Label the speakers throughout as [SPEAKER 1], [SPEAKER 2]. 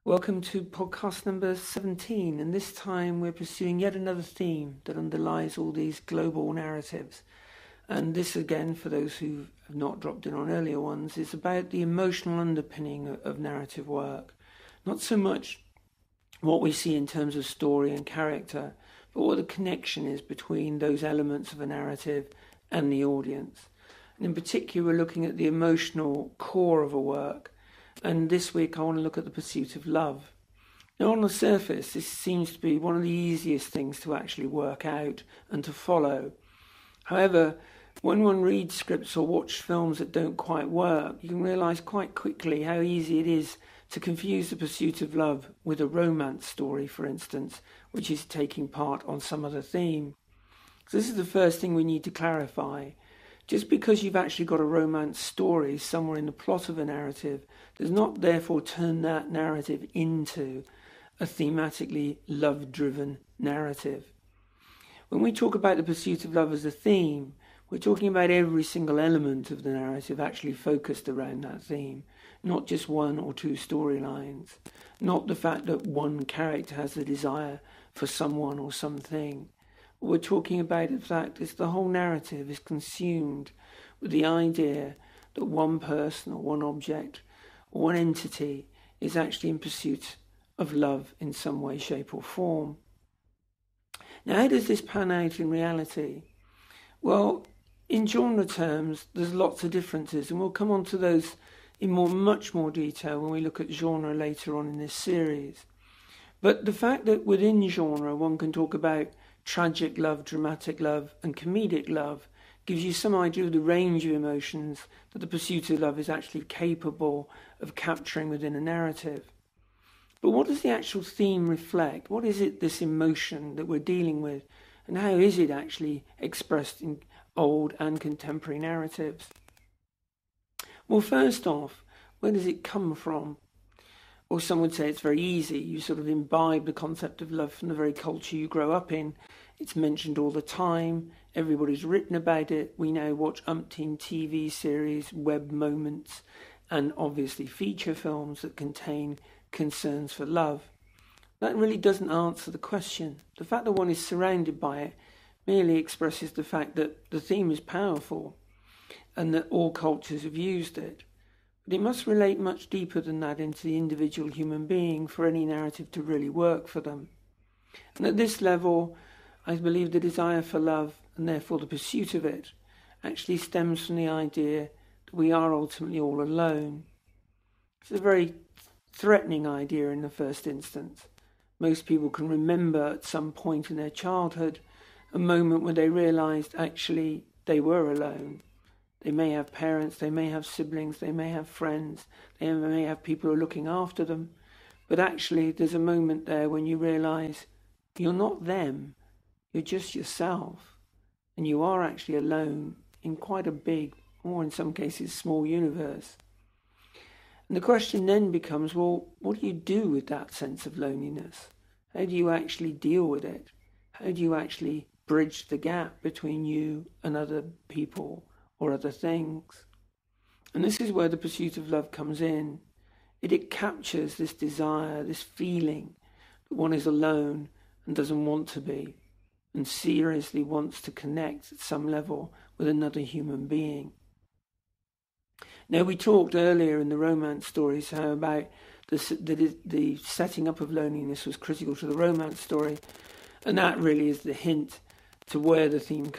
[SPEAKER 1] Welcome to podcast number 17, and this time we're pursuing yet another theme that underlies all these global narratives. And this, again, for those who have not dropped in on earlier ones, is about the emotional underpinning of narrative work. Not so much what we see in terms of story and character, but what the connection is between those elements of a narrative and the audience. And in particular, we're looking at the emotional core of a work. And this week I want to look at the pursuit of love. Now, on the surface, this seems to be one of the easiest things to actually work out and to follow. However, when one reads scripts or watches films that don't quite work, you can realise quite quickly how easy it is to confuse the pursuit of love with a romance story, for instance, which is taking part on some other theme. So this is the first thing we need to clarify. Just because you've actually got a romance story somewhere in the plot of a narrative does not therefore turn that narrative into a thematically love-driven narrative. When we talk about the pursuit of love as a theme, we're talking about every single element of the narrative actually focused around that theme, not just one or two storylines, not the fact that one character has the desire for someone or something. What we're talking about, in fact, is the whole narrative is consumed with the idea that one person or one object or one entity is actually in pursuit of love in some way, shape or form. Now, how does this pan out in reality? Well, in genre terms, there's lots of differences, and we'll come on to those in much more detail when we look at genre later on in this series. But the fact that within genre one can talk about tragic love, dramatic love, and comedic love gives you some idea of the range of emotions that the pursuit of love is actually capable of capturing within a narrative. But what does the actual theme reflect? What is it, this emotion that we're dealing with, and how is it actually expressed in old and contemporary narratives? Well, first off, where does it come from? Or some would say it's very easy. You sort of imbibe the concept of love from the very culture you grow up in. It's mentioned all the time. Everybody's written about it. We now watch umpteen TV series, web moments, and obviously feature films that contain concerns for love. That really doesn't answer the question. The fact that one is surrounded by it merely expresses the fact that the theme is powerful and that all cultures have used it. But it must relate much deeper than that into the individual human being for any narrative to really work for them. And at this level, I believe the desire for love, and therefore the pursuit of it, actually stems from the idea that we are ultimately all alone. It's a very threatening idea in the first instance. Most people can remember at some point in their childhood a moment when they realised actually they were alone. They may have parents, they may have siblings, they may have friends, they may have people who are looking after them. But actually, there's a moment there when you realise you're not them, you're just yourself. And you are actually alone in quite a big, or in some cases, small universe. And the question then becomes, well, what do you do with that sense of loneliness? How do you actually deal with it? How do you actually bridge the gap between you and other people or other things? And this is where the pursuit of love comes in. It captures this desire, this feeling that one is alone and doesn't want to be, and seriously wants to connect at some level with another human being. Now, we talked earlier in the romance stories how about the setting up of loneliness was critical to the romance story, and that really is the hint to where the theme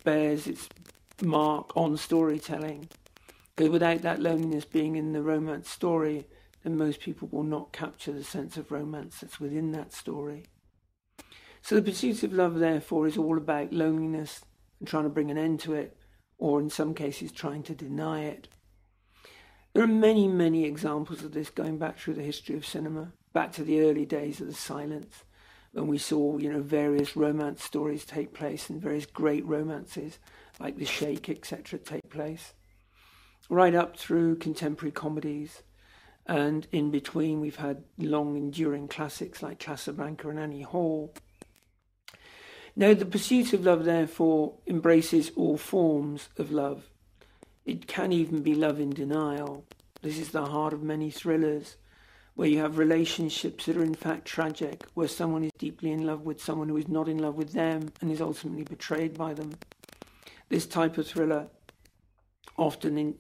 [SPEAKER 1] bears its mark on storytelling. Because without that loneliness being in the romance story, then most people will not capture the sense of romance that's within that story. So the pursuit of love, therefore, is all about loneliness and trying to bring an end to it, or in some cases trying to deny it. There are many, many examples of this going back through the history of cinema, back to the early days of the silence, when we saw, various romance stories take place and various great romances like The Sheik, etc., take place, right up through contemporary comedies. And in between, we've had long enduring classics like Casablanca and Annie Hall. Now, the pursuit of love, therefore, embraces all forms of love. It can even be love in denial. This is the heart of many thrillers, where you have relationships that are in fact tragic, where someone is deeply in love with someone who is not in love with them and is ultimately betrayed by them. This type of thriller often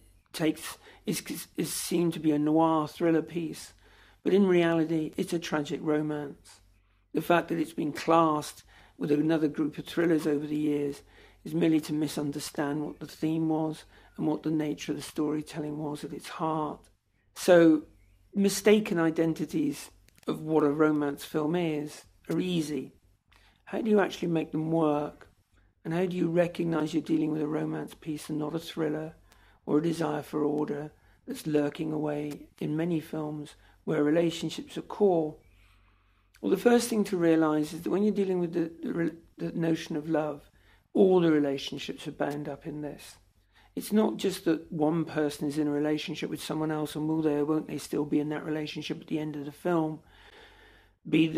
[SPEAKER 1] is seen to be a noir thriller piece, but in reality it's a tragic romance. The fact that it's been classed with another group of thrillers over the years is merely to misunderstand what the theme was and what the nature of the storytelling was at its heart. So mistaken identities of what a romance film is are easy. How do you actually make them work? And how do you recognise you're dealing with a romance piece and not a thriller or a desire for order that's lurking away in many films where relationships are core? Well, the first thing to realise is that when you're dealing with the notion of love, all the relationships are bound up in this. It's not just that one person is in a relationship with someone else and will they or won't they still be in that relationship at the end of the film, mean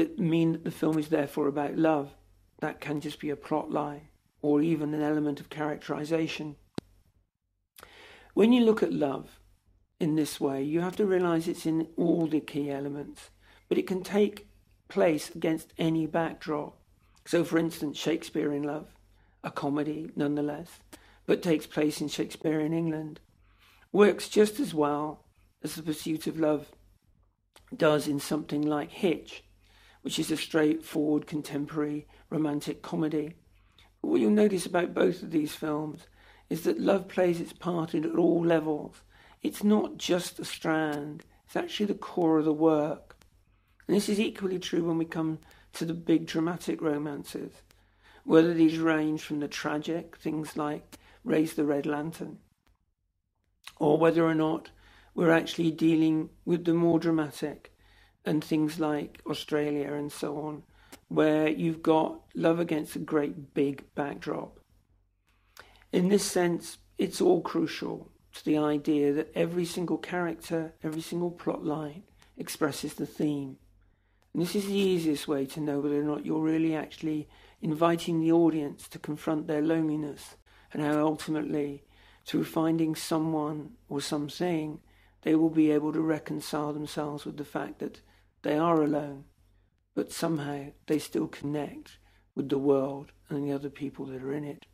[SPEAKER 1] that the film is therefore about love. That can just be a plot line or even an element of characterization. When you look at love in this way, you have to realise it's in all the key elements, but it can take place against any backdrop. So, for instance, Shakespeare in Love, a comedy nonetheless, but takes place in Shakespearean England, works just as well as The Pursuit of Love does in something like Hitch, which is a straightforward contemporary romantic comedy. But what you'll notice about both of these films is that love plays its part at all levels. It's not just a strand, it's actually the core of the work. And this is equally true when we come to the big dramatic romances, whether these range from the tragic, things like Raise the Red Lantern, or whether or not we're actually dealing with the more dramatic and things like Australia and so on, where you've got love against a great big backdrop. In this sense, it's all crucial to the idea that every single character, every single plot line expresses the theme. And this is the easiest way to know whether or not you're really actually inviting the audience to confront their loneliness and how ultimately, through finding someone or something, they will be able to reconcile themselves with the fact that they are alone, but somehow they still connect with the world and the other people that are in it.